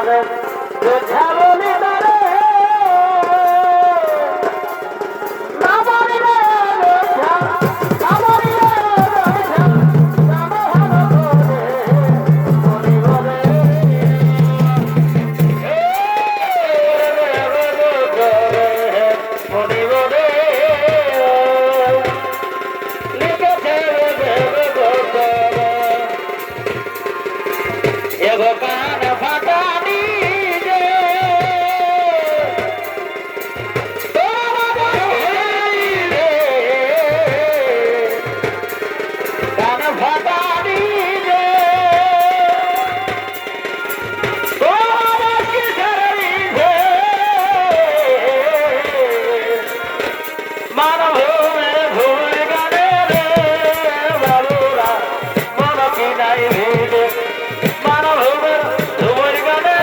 রে ঝাবনি তারে নামনি রে নামনি রে জানো হানো করে মনি বলে লিখেছে এগো কান ফাটা নিজে কান ফাটা নিজে মানব ভুল গানে রে বাবুরা মন কি নাই ভেবে মানব ভুল গানে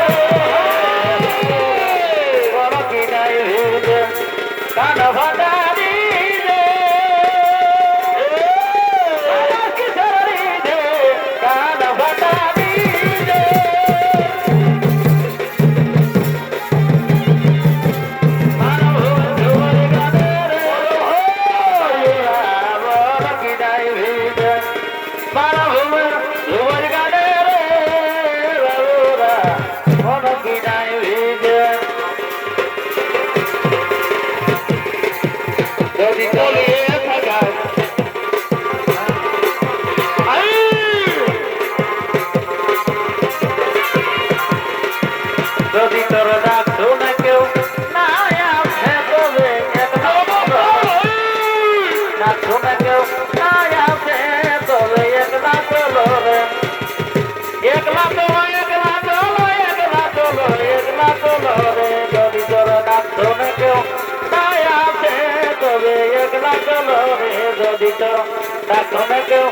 মন কি নাই ভেবে কান ফাটা নিজে কান ফাটা নিজে মানব ভুল গানে রে মন কি নাই ভেবে মানব ভুল গানে রে বাবুরা মন কি নাই ভেবে যদি চলিয়ে থাকা যদি তোর ডাক শুনে কেউ না আসে তবে ডাক শুনে কেউ না আসে তবে একলা চলো রে একলা চলো একলা চলো একলা চলো একলা চলো রে যদি তোর ডাক শুনে কেউ না আসে তবে একলা চলো রে যদি তোর ডাক শুনে কেউ